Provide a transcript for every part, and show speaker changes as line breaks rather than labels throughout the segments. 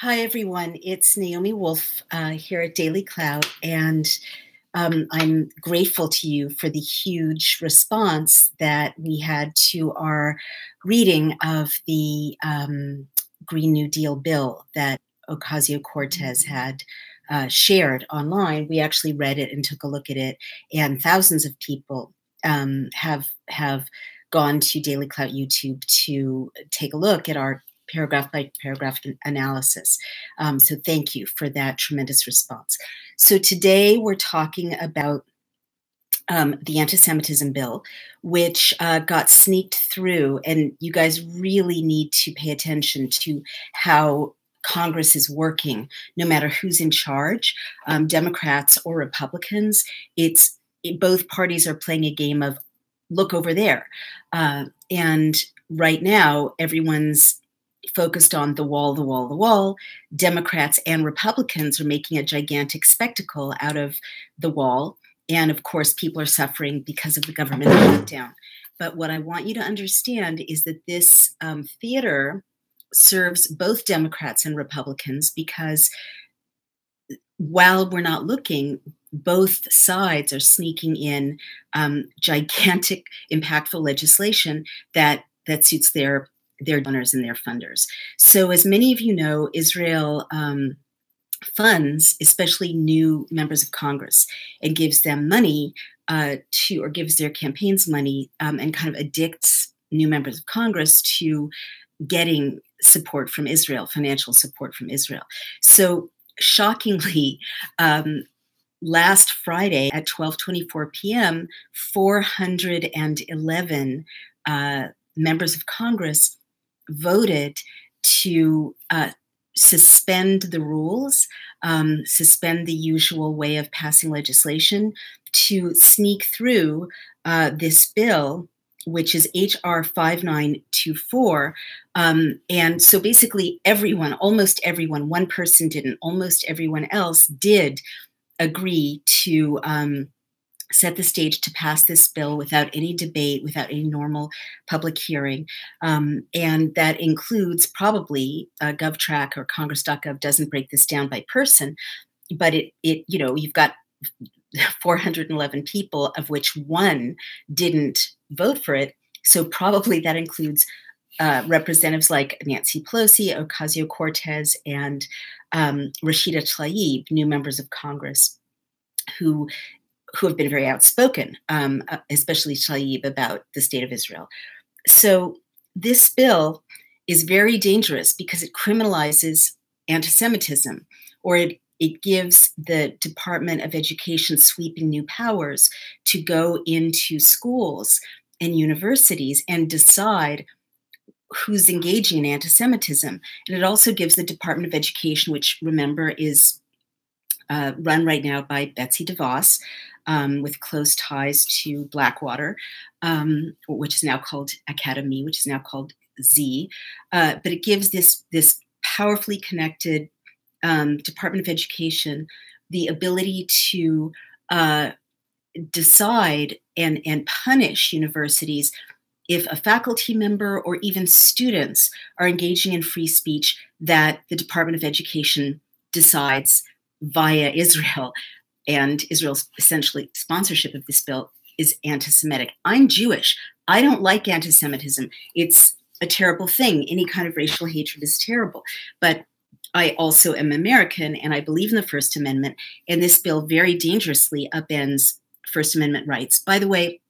Hi, everyone. It's Naomi Wolf here at DailyClout, and I'm grateful to you for the huge response that we had to our reading of the Green New Deal bill that Ocasio-Cortez had shared online. We actually read it and took a look at it, and thousands of people have gone to DailyClout YouTube to take a look at our paragraph by paragraph analysis. So thank you for that tremendous response. So today we're talking about the anti-Semitism bill, which got sneaked through, and you guys really need to pay attention to how Congress is working, no matter who's in charge, Democrats or Republicans. Both parties are playing a game of look over there. And right now, everyone's focused on the wall, the wall, the wall. Democrats and Republicans are making a gigantic spectacle out of the wall. And of course, people are suffering because of the government shutdown. But what I want you to understand is that this theater serves both Democrats and Republicans, because while we're not looking, both sides are sneaking in gigantic, impactful legislation that suits their donors and their funders. So as many of you know, Israel funds especially new members of Congress and gives them money or gives their campaigns money and kind of addicts new members of Congress to getting support from Israel, financial support from Israel. So shockingly, last Friday at 12:24 p.m., 411 members of Congress voted to suspend the rules, suspend the usual way of passing legislation, to sneak through this bill, which is H.R. 5924. And so basically everyone, almost everyone, one person didn't, almost everyone else did agree to set the stage to pass this bill without any debate, without any normal public hearing. And that includes probably GovTrack or Congress.gov doesn't break this down by person, but you've got 411 people, of which one didn't vote for it. So probably that includes representatives like Nancy Pelosi, Ocasio-Cortez, and Rashida Tlaib, new members of Congress, who have been very outspoken, especially Tlaib, about the state of Israel. So this bill is very dangerous because it criminalizes anti-Semitism, or it gives the Department of Education sweeping new powers to go into schools and universities and decide who's engaging in anti-Semitism. And it also gives the Department of Education, which, remember, is run right now by Betsy DeVos, with close ties to Blackwater, which is now called Academy, which is now called Z. But it gives this powerfully connected Department of Education the ability to decide and punish universities if a faculty member or even students are engaging in free speech that the Department of Education decides via Israel, and Israel's essentially sponsorship of this bill is anti-Semitic. I'm Jewish. I don't like anti-Semitism. It's a terrible thing. Any kind of racial hatred is terrible. But I also am American, and I believe in the First Amendment, and this bill very dangerously upends First Amendment rights. By the way,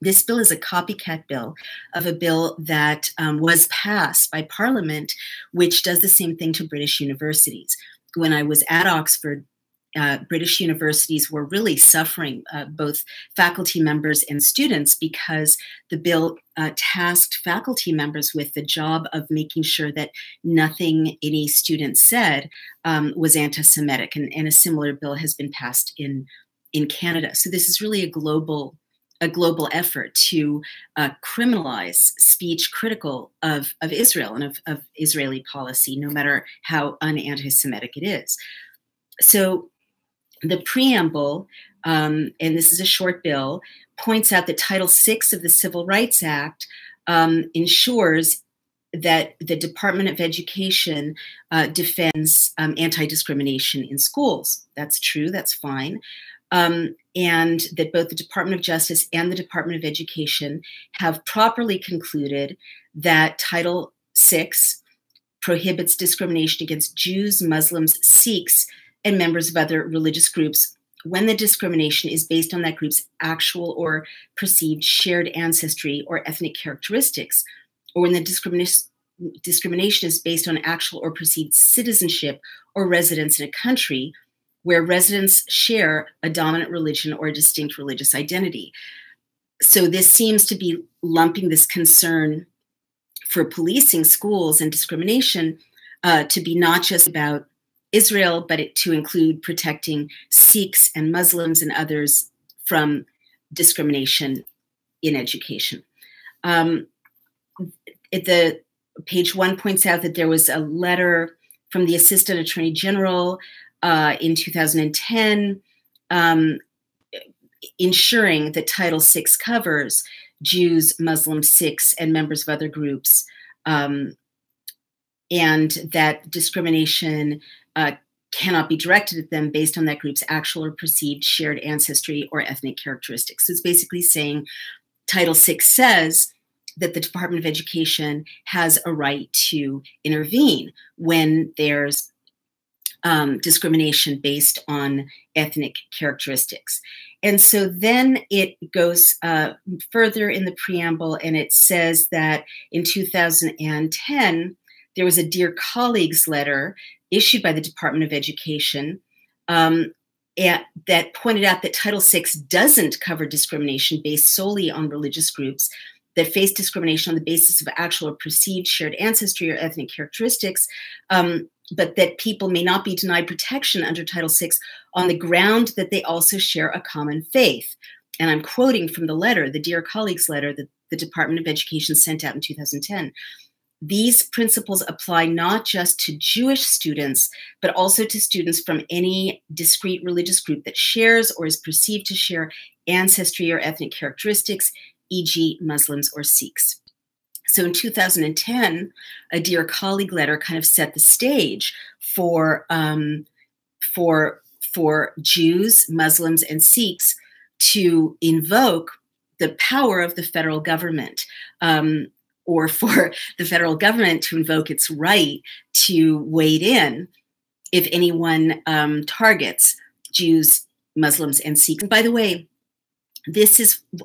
this bill is a copycat bill of a bill that was passed by Parliament, which does the same thing to British universities. When I was at Oxford, British universities were really suffering, both faculty members and students, because the bill tasked faculty members with the job of making sure that nothing any student said was anti-Semitic. And a similar bill has been passed in Canada. So this is really a global effort to criminalize speech critical of Israel and of Israeli policy, no matter how un-anti-Semitic it is. So the preamble, and this is a short bill, points out that Title VI of the Civil Rights Act ensures that the Department of Education defends anti-discrimination in schools. That's true, that's fine. And that both the Department of Justice and the Department of Education have properly concluded that Title VI prohibits discrimination against Jews, Muslims, Sikhs, and members of other religious groups when the discrimination is based on that group's actual or perceived shared ancestry or ethnic characteristics, or when the discrimination is based on actual or perceived citizenship or residence in a country where residents share a dominant religion or a distinct religious identity. So this seems to be lumping this concern for policing schools and discrimination to be not just about Israel, but to include protecting Sikhs and Muslims and others from discrimination in education. The page 1 points out that there was a letter from the Assistant Attorney General in 2010 ensuring that Title VI covers Jews, Muslims, Sikhs, and members of other groups, and that discrimination cannot be directed at them based on that group's actual or perceived shared ancestry or ethnic characteristics. So it's basically saying Title VI says that the Department of Education has a right to intervene when there's discrimination based on ethnic characteristics. And so then it goes further in the preamble, and it says that in 2010, there was a Dear Colleagues letter issued by the Department of Education that pointed out that Title VI doesn't cover discrimination based solely on religious groups that face discrimination on the basis of actual or perceived shared ancestry or ethnic characteristics, but that people may not be denied protection under Title VI on the ground that they also share a common faith. And I'm quoting from the letter, the Dear Colleagues letter that the Department of Education sent out in 2010. These principles apply not just to Jewish students, but also to students from any discrete religious group that shares or is perceived to share ancestry or ethnic characteristics, e.g. Muslims or Sikhs. So in 2010, a Dear Colleague letter kind of set the stage for Jews, Muslims, and Sikhs to invoke the power of the federal government, or for the federal government to invoke its right to wade in if anyone targets Jews, Muslims, and Sikhs. And by the way,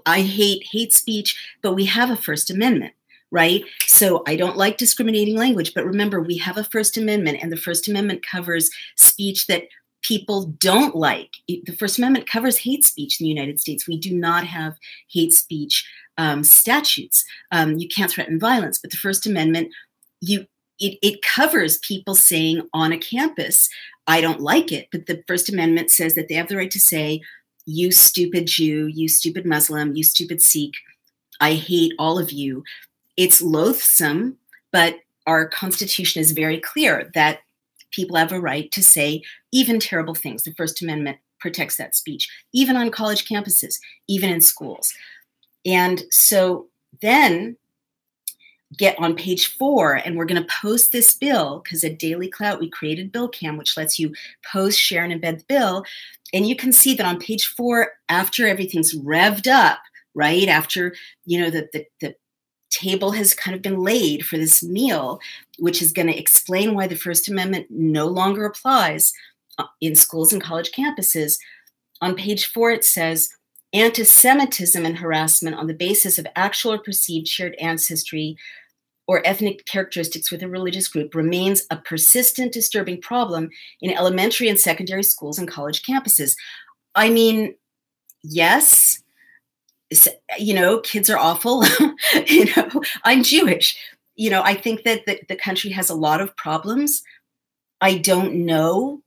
I hate hate speech, but we have a First Amendment, right? So I don't like discriminating language, but remember, we have a First Amendment, and the First Amendment covers speech that people don't like. The First Amendment covers hate speech in the United States. We do not have hate speech statutes. You can't threaten violence, but the First Amendment, it covers people saying on a campus, I don't like it, but the First Amendment says that they have the right to say, you stupid Jew, you stupid Muslim, you stupid Sikh, I hate all of you. It's loathsome, but our Constitution is very clear that people have a right to say even terrible things. The First Amendment protects that speech, even on college campuses, even in schools. And so then get on page 4, and we're going to post this bill, because at DailyClout we created Bill Cam, which lets you post, share, and embed the bill. And you can see that on page 4, after everything's revved up, right, after, you know, the table has kind of been laid for this meal, which is going to explain why the First Amendment no longer applies in schools and college campuses. On page 4, it says, anti-Semitism and harassment on the basis of actual or perceived shared ancestry or ethnic characteristics with a religious group remains a persistent, disturbing problem in elementary and secondary schools and college campuses. I mean, yes, you know, kids are awful. You know, I'm Jewish. You know, I think that the country has a lot of problems. I don't know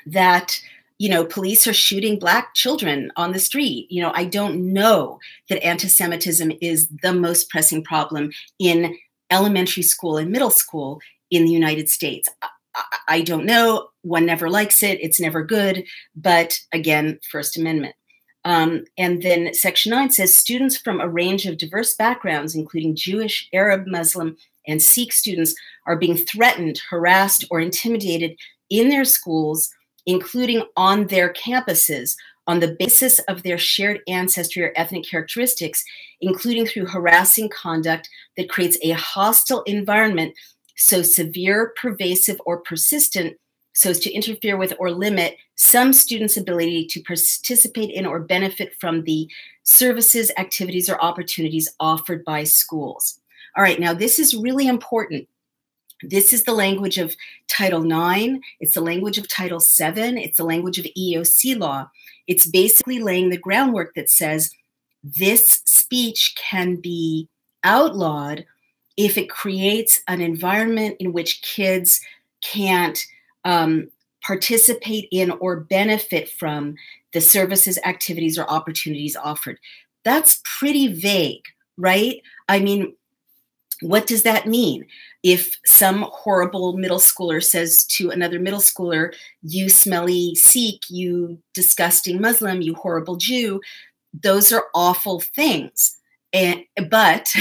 that, you know, police are shooting Black children on the street. You know, I don't know that anti-Semitism is the most pressing problem in elementary school and middle school in the United States. I don't know. One never likes it. It's never good. But again, First Amendment. And then Section 9 says students from a range of diverse backgrounds, including Jewish, Arab, Muslim, and Sikh students are being threatened, harassed, or intimidated in their schools, including on their campuses, on the basis of their shared ancestry or ethnic characteristics, including through harassing conduct that creates a hostile environment so severe, pervasive, or persistent so as to interfere with or limit some students' ability to participate in or benefit from the services, activities, or opportunities offered by schools. All right, now this is really important. This is the language of Title IX. It's the language of Title VII. It's the language of EEOC law. It's basically laying the groundwork that says this speech can be outlawed if it creates an environment in which kids can't participate in or benefit from the services, activities, or opportunities offered. That's pretty vague, right? I mean, what does that mean? If some horrible middle schooler says to another middle schooler, you smelly Sikh, you disgusting Muslim, you horrible Jew, those are awful things. But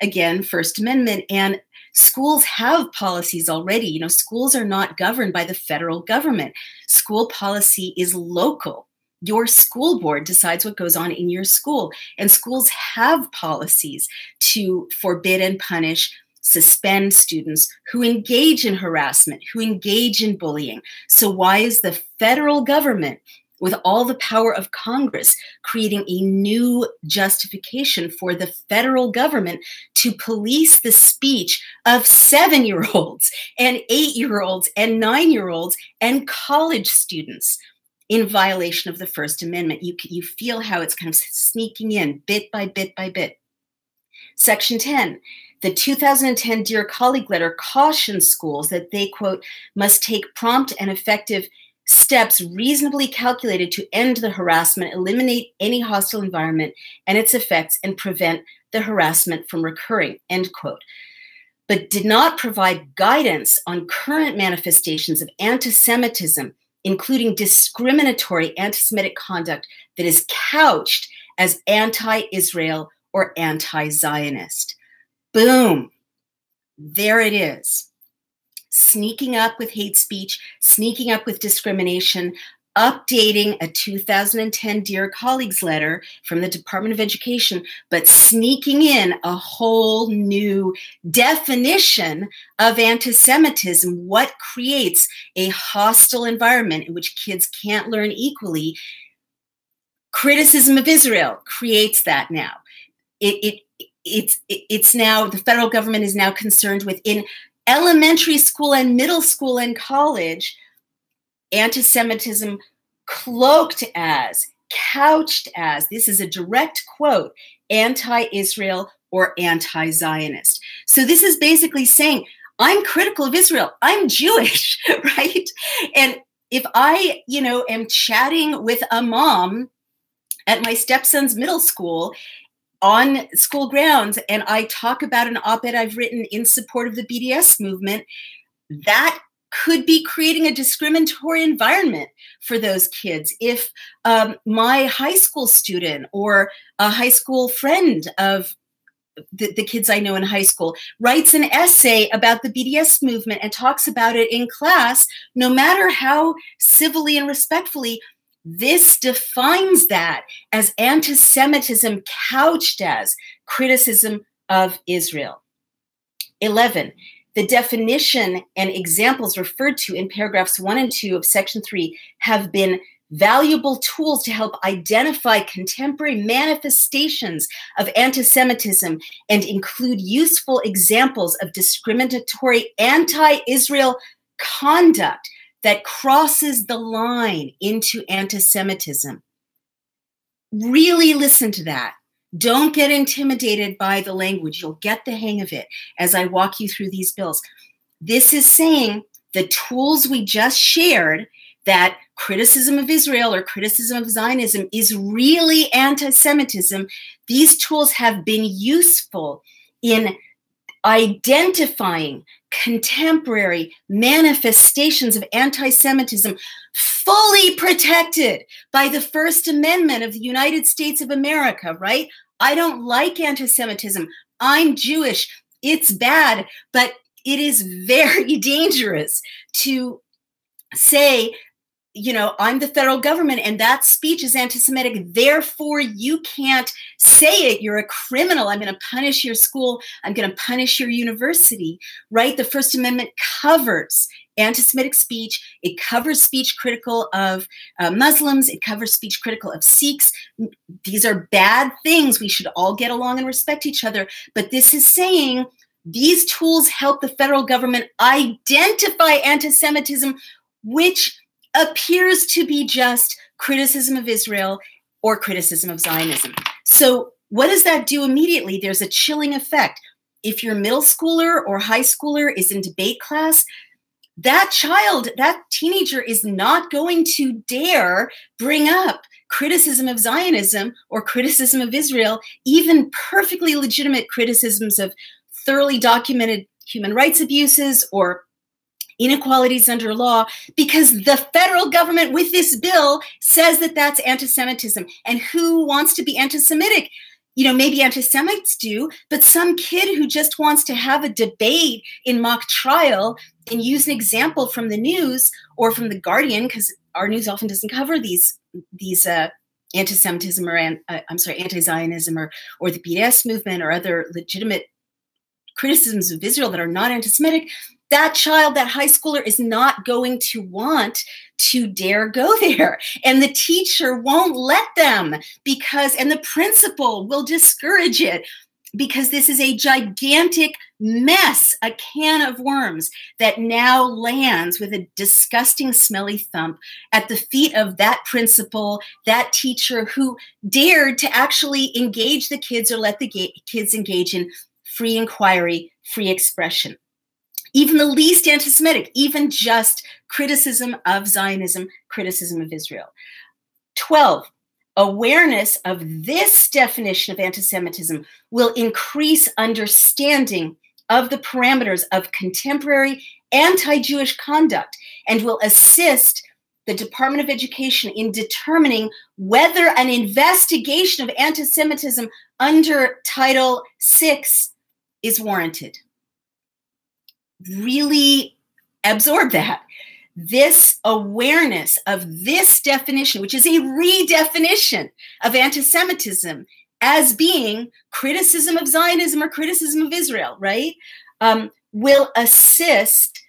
again, First Amendment, and schools have policies already. You know, schools are not governed by the federal government. School policy is local. Your school board decides what goes on in your school, and schools have policies to forbid and punish, suspend students who engage in harassment, who engage in bullying. So why is the federal government, with all the power of Congress, creating a new justification for the federal government to police the speech of 7-year-olds and 8-year-olds and 9-year-olds and college students in violation of the First Amendment? You feel how it's kind of sneaking in bit by bit by bit. Section 10, the 2010 Dear Colleague letter cautions schools that they, quote, must take prompt and effective steps reasonably calculated to end the harassment, eliminate any hostile environment and its effects, and prevent the harassment from recurring, end quote. But did not provide guidance on current manifestations of anti-Semitism, including discriminatory anti-Semitic conduct that is couched as anti-Israel or anti-Zionist. Boom. There it is. Sneaking up with hate speech, sneaking up with discrimination, updating a 2010 Dear Colleagues letter from the Department of Education, but sneaking in a whole new definition of anti-Semitism, what creates a hostile environment in which kids can't learn equally. Criticism of Israel creates that now. It's now, the federal government is now concerned with, in elementary school and middle school and college, anti-Semitism cloaked as, couched as, this is a direct quote, anti-Israel or anti-Zionist. So this is basically saying, I'm critical of Israel. I'm Jewish, right? And if I, am chatting with a mom at my stepson's middle school on school grounds, and I talk about an op-ed I've written in support of the BDS movement, that could be creating a discriminatory environment for those kids. If my high school student or a high school friend of the kids I know in high school writes an essay about the BDS movement and talks about it in class, no matter how civilly and respectfully, this defines that as anti-Semitism couched as criticism of Israel. 11, the definition and examples referred to in paragraphs 1 and 2 of Section 3 have been valuable tools to help identify contemporary manifestations of anti-Semitism and include useful examples of discriminatory anti-Israel conduct that crosses the line into anti-Semitism. Really listen to that. Don't get intimidated by the language. You'll get the hang of it as I walk you through these bills. This is saying the tools we just shared, that criticism of Israel or criticism of Zionism is really anti-Semitism. These tools have been useful in identifying contemporary manifestations of anti-Semitism fully protected by the First Amendment of the United States of America, right? I don't like anti-Semitism. I'm Jewish. It's bad, but it is very dangerous to say, you know, I'm the federal government and that speech is anti-Semitic, therefore you can't say it. You're a criminal. I'm going to punish your school. I'm going to punish your university, right? The First Amendment covers anti-Semitic speech. It covers speech critical of Muslims. It covers speech critical of Sikhs. These are bad things. We should all get along and respect each other. But this is saying these tools help the federal government identify anti-Semitism, which appears to be just criticism of Israel or criticism of Zionism. So what does that do immediately? There's a chilling effect. If your middle schooler or high schooler is in debate class, that child, that teenager is not going to dare bring up criticism of Zionism or criticism of Israel, even perfectly legitimate criticisms of thoroughly documented human rights abuses or inequalities under law, because the federal government with this bill says that that's anti-Semitism. And who wants to be anti-Semitic? You know, maybe anti-Semites do, but some kid who just wants to have a debate in mock trial and use an example from the news or from the Guardian, because our news often doesn't cover these anti-Semitism or anti-Zionism or the BDS movement or other legitimate criticisms of Israel that are not anti-Semitic. That child, that high schooler, is not going to want to dare go there. And the teacher won't let them and the principal will discourage it, because this is a gigantic mess, a can of worms that now lands with a disgusting, smelly thump at the feet of that principal, that teacher who dared to actually engage the kids or let the kids engage in free inquiry, free expression. Even the least anti-Semitic, even just criticism of Zionism, criticism of Israel. 12, awareness of this definition of anti-Semitism will increase understanding of the parameters of contemporary anti-Jewish conduct and will assist the Department of Education in determining whether an investigation of anti-Semitism under Title VI is warranted. Really absorb that. This awareness of this definition, which is a redefinition of anti-Semitism as being criticism of Zionism or criticism of Israel, right, will assist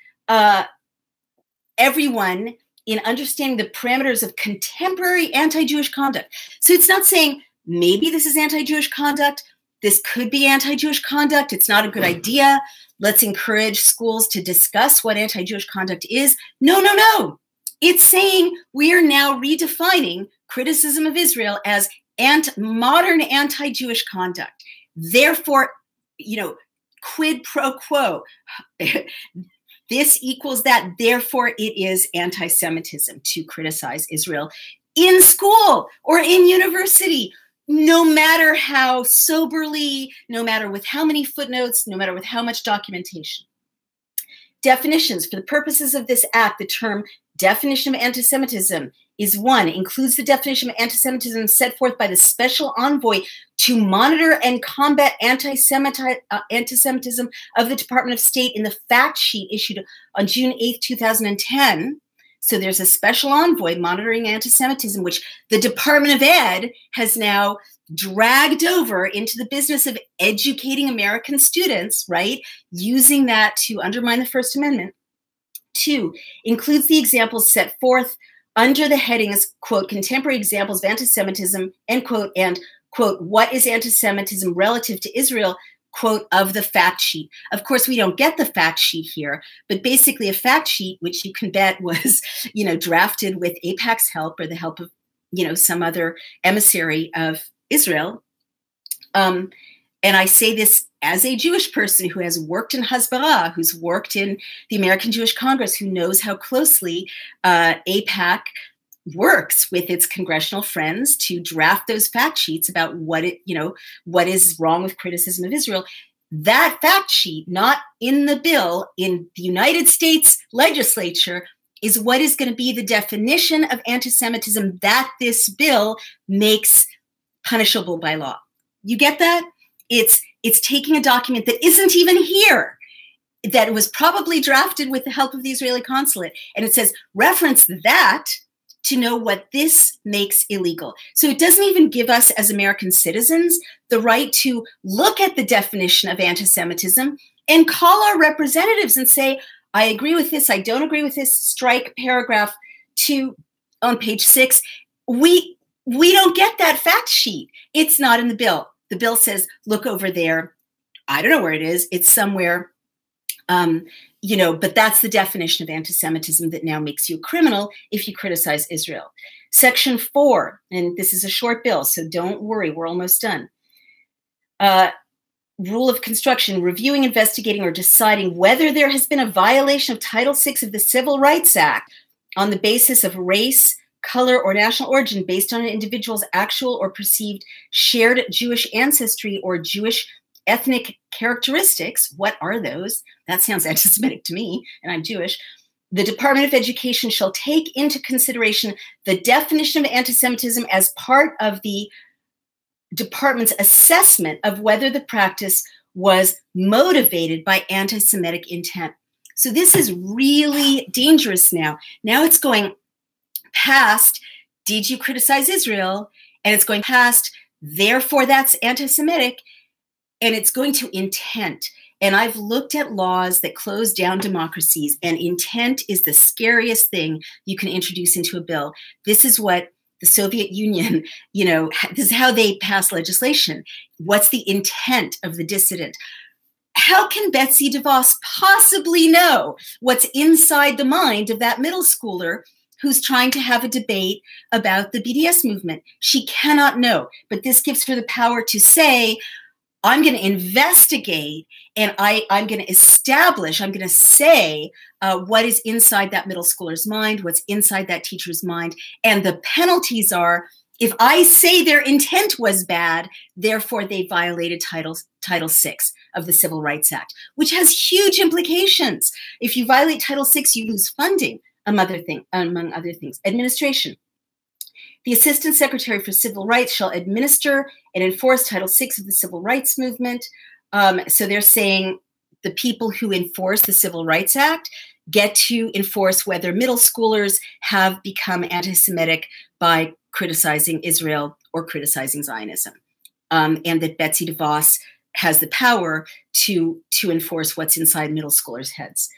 everyone in understanding the parameters of contemporary anti-Jewish conduct. So it's not saying maybe this is anti-Jewish conduct, this could be anti-Jewish conduct, it's not a good idea, let's encourage schools to discuss what anti-Jewish conduct is. No, no, no. It's saying we are now redefining criticism of Israel as modern anti-Jewish conduct. Therefore, you know, quid pro quo. This equals that. Therefore, it is anti-Semitism to criticize Israel in school or in university, no matter how soberly, no matter with how many footnotes, no matter with how much documentation. Definitions. For the purposes of this act, the term definition of anti-Semitism is 1, includes the definition of anti-Semitism set forth by the special envoy to monitor and combat anti-Semitism of the Department of State in the fact sheet issued on June 8, 2010. So there's a special envoy monitoring anti-Semitism, which the Department of Ed has now dragged over into the business of educating American students, right? Using that to undermine the First Amendment. 2, includes the examples set forth under the headings, quote, contemporary examples of anti-Semitism, end quote, and, quote, what is anti-Semitism relative to Israel, quote, of the fact sheet. Of course, we don't get the fact sheet here, but basically a fact sheet, which you can bet was, you know, drafted with AIPAC's help or the help of, you know, some other emissary of Israel. And I say this as a Jewish person who has worked in Hasbara, who's worked in the American Jewish Congress, who knows how closely AIPAC works with its congressional friends to draft those fact sheets about what is wrong with criticism of Israel. That fact sheet, not in the bill, in the United States legislature, is what is going to be the definition of anti-Semitism that this bill makes punishable by law. You get that? It's It's taking a document that isn't even here, that was probably drafted with the help of the Israeli consulate. And it says, reference that to know what this makes illegal. So it doesn't even give us as American citizens the right to look at the definition of anti-Semitism and call our representatives and say, I agree with this, I don't agree with this, strike paragraph 2 on page 6. We don't get that fact sheet. It's not in the bill. The bill says, look over there. I don't know where it is. It's somewhere. But that's the definition of anti-Semitism that now makes you a criminal if you criticize Israel. Section 4, and this is a short bill, so don't worry, we're almost done. Rule of construction, reviewing, investigating, or deciding whether there has been a violation of Title VI of the Civil Rights Act on the basis of race, color, or national origin based on an individual's actual or perceived shared Jewish ancestry or Jewish ethnic characteristics. What are those? That sounds anti-Semitic to me, and I'm Jewish. The Department of Education shall take into consideration the definition of anti-Semitism as part of the department's assessment of whether the practice was motivated by anti-Semitic intent. So this is really dangerous now. Now it's going past, did you criticize Israel? And it's going past, therefore that's anti-Semitic. And it's going to intent. And I've looked at laws that close down democracies, and intent is the scariest thing you can introduce into a bill. This is what the Soviet Union, this is how they pass legislation. What's the intent of the dissident? How can Betsy DeVos possibly know what's inside the mind of that middle schooler who's trying to have a debate about the BDS movement? She cannot know, but this gives her the power to say, I'm going to investigate and I'm going to establish, I'm going to say what is inside that middle schooler's mind, what's inside that teacher's mind. And the penalties are, if I say their intent was bad, therefore they violated Title VI of the Civil Rights Act, which has huge implications. If you violate Title VI, you lose funding, among other things. Administration. The Assistant Secretary for Civil Rights shall administer and enforce Title VI of the Civil Rights Movement. So they're saying the people who enforce the Civil Rights Act get to enforce whether middle schoolers have become anti-Semitic by criticizing Israel or criticizing Zionism. And that Betsy DeVos has the power to enforce what's inside middle schoolers' heads.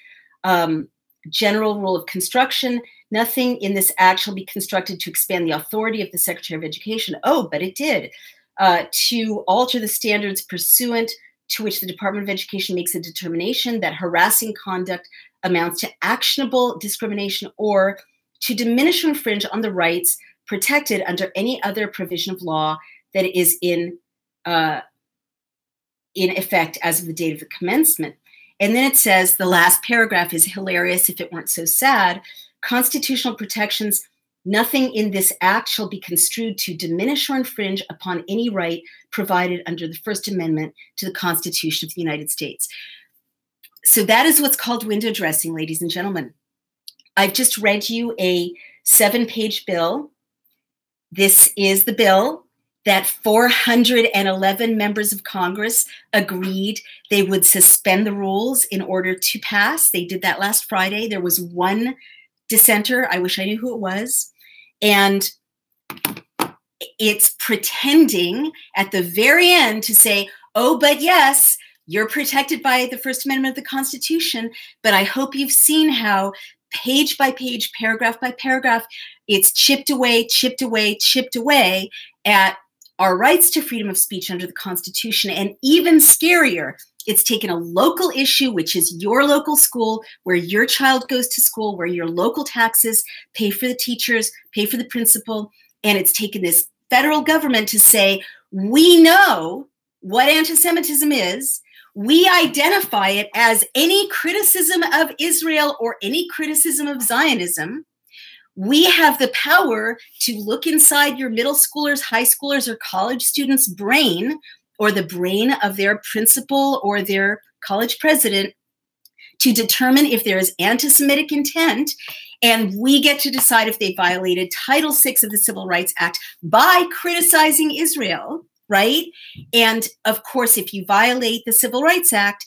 General rule of construction. Nothing in this act shall be constructed to expand the authority of the Secretary of Education. Oh, but it did. To alter the standards pursuant to which the Department of Education makes a determination that harassing conduct amounts to actionable discrimination, or to diminish or infringe on the rights protected under any other provision of law that is in effect as of the date of the commencement. And then it says, the last paragraph is hilarious if it weren't so sad. Constitutional protections, nothing in this act shall be construed to diminish or infringe upon any right provided under the First Amendment to the Constitution of the United States. So that is what's called window dressing, ladies and gentlemen. I've just read you a 7-page bill. This is the bill that 411 members of Congress agreed they would suspend the rules in order to pass. They did that last Friday. There was one dissenter. I wish I knew who it was. And it's pretending at the very end to say, oh, but yes, you're protected by the First Amendment of the Constitution. But I hope you've seen how page by page, paragraph by paragraph, it's chipped away at our rights to freedom of speech under the Constitution. And even scarier, it's taken a local issue, which is your local school, where your child goes to school, where your local taxes pay for the teachers, pay for the principal. And it's taken this federal government to say, we know what anti-Semitism is. We identify it as any criticism of Israel or any criticism of Zionism. We have the power to look inside your middle schoolers, high schoolers, or college students' brain, or the brain of their principal or their college president, to determine if there is anti-Semitic intent. And we get to decide if they violated Title VI of the Civil Rights Act by criticizing Israel right? And of course, if you violate the Civil Rights Act,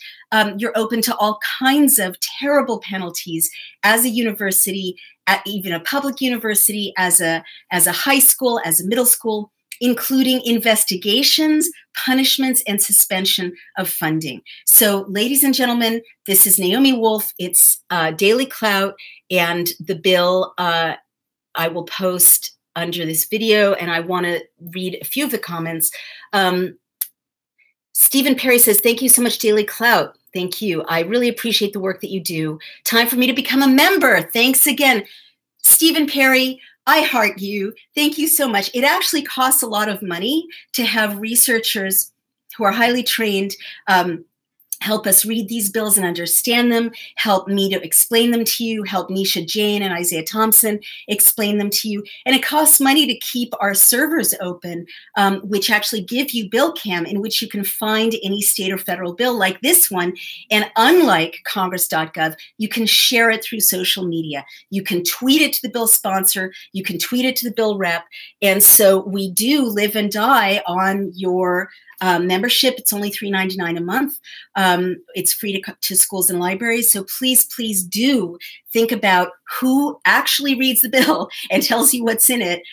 you're open to all kinds of terrible penalties as a university, even a public university, as a high school, as a middle school, including investigations, punishments, and suspension of funding. So, ladies and gentlemen, this is Naomi Wolf. It's DailyClout, and the bill I will post under this video, and I want to read a few of the comments. Stephen Perry says, thank you so much, DailyClout. Thank you. I really appreciate the work that you do. Time for me to become a member. Thanks again. Stephen Perry, I heart you. Thank you so much. It actually costs a lot of money to have researchers who are highly trained help us read these bills and understand them, help me to explain them to you, help Nisha Jane and Isaiah Thompson explain them to you. And it costs money to keep our servers open, which actually give you BillCam, in which you can find any state or federal bill like this one. And unlike Congress.gov, you can share it through social media. You can tweet it to the bill sponsor. You can tweet it to the bill rep. And so we do live and die on your membership. It's only $3.99 a month. It's free to schools and libraries. So please, please do think about who actually reads the bill and tells you what's in it.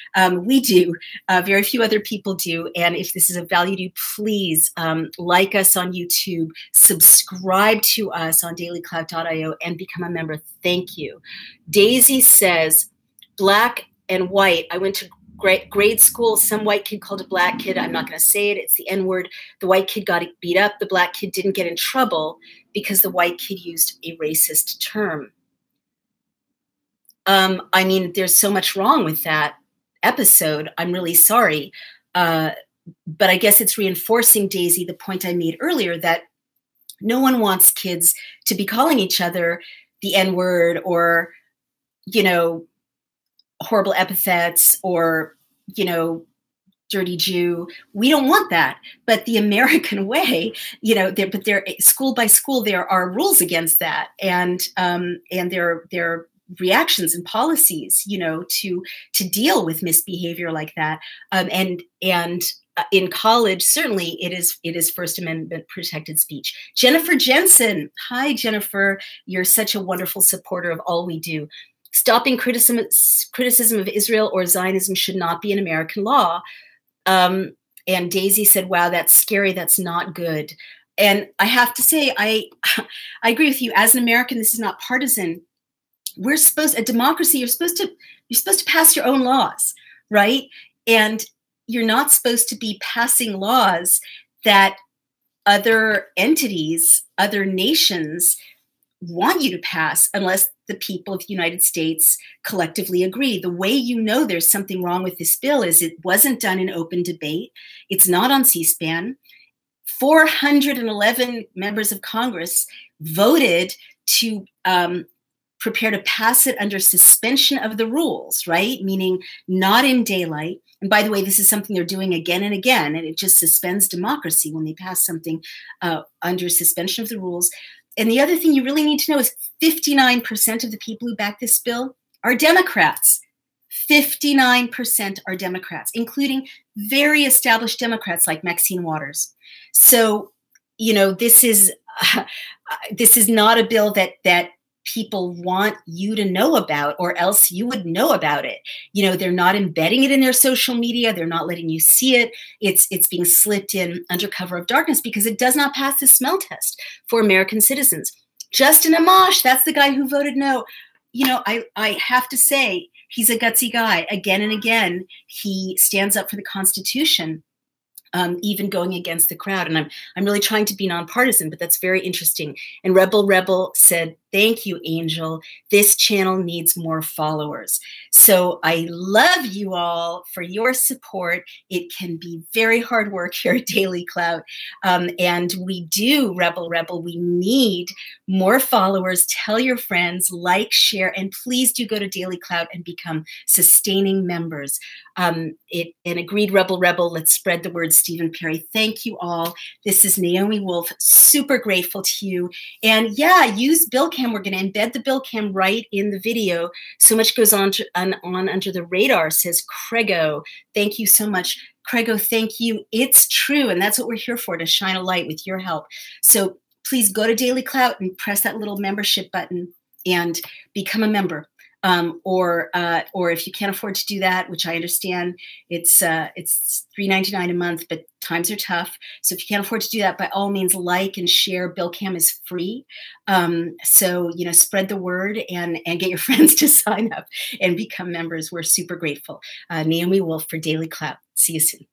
We do. Very few other people do. And if this is of value to you, please like us on YouTube, subscribe to us on dailyclout.io, and become a member. Thank you. Daisy says, black and white. I went to grade school, some white kid called a black kid. I'm not going to say it. It's the N-word. The white kid got beat up. The black kid didn't get in trouble because the white kid used a racist term. I mean, there's so much wrong with that episode. I'm really sorry. But I guess it's reinforcing, Daisy, the point I made earlier, that no one wants kids to be calling each other the N-word or, you know, horrible epithets or, you know, dirty Jew. We don't want that. But the American way, you know, there school by school, there are rules against that. And there are reactions and policies, you know, to deal with misbehavior like that. And in college, certainly it is First Amendment protected speech. Jennifer Jensen. Hi, Jennifer. You're such a wonderful supporter of all we do. Stopping criticism of Israel or Zionism should not be an American law. And Daisy said, wow, that's scary. That's not good. And I have to say, I agree with you. As an American, this is not partisan. A democracy, you're supposed to pass your own laws, right? And you're not supposed to be passing laws that other entities, other nations want you to pass unless the people of the United States collectively agree. The way you know there's something wrong with this bill is it wasn't done in open debate. It's not on C-SPAN. 411 members of Congress voted to prepare to pass it under suspension of the rules, right? Meaning not in daylight. And by the way, this is something they're doing again and again, and it just suspends democracy when they pass something under suspension of the rules. And the other thing you really need to know is 59% of the people who back this bill are Democrats. 59% are Democrats, including very established Democrats like Maxine Waters. So, you know, this is not a bill that people want you to know about, or else you would know about it. You know, they're not embedding it in their social media. They're not letting you see it. It's being slipped in under cover of darkness because it does not pass the smell test for American citizens. Justin Amash, that's the guy who voted no. You know, I have to say, he's a gutsy guy. Again and again, he stands up for the Constitution, even going against the crowd. And I'm really trying to be nonpartisan, but that's very interesting. And Rebel said, thank you, Angel. This channel needs more followers. So I love you all for your support. It can be very hard work here at DailyClout. And we do, Rebel, we need more followers. Tell your friends, like, share, and please do go to DailyClout and become sustaining members. And agreed, Rebel, let's spread the word, Stephen Perry. Thank you all. This is Naomi Wolf, super grateful to you. And yeah, use BillCam. We're going to embed the BillCam right in the video. So much goes on under the radar, says Craigo. Thank you so much, Craigo, thank you. It's true. And that's what we're here for, to shine a light with your help. So please go to DailyClout and press that little membership button and become a member. Or if you can't afford to do that, which I understand, it's $3.99 a month, but times are tough. So if you can't afford to do that, by all means, like and share. Billcam is free. So, spread the word and get your friends to sign up and become members. We're super grateful. Naomi Wolf for DailyClout. See you soon.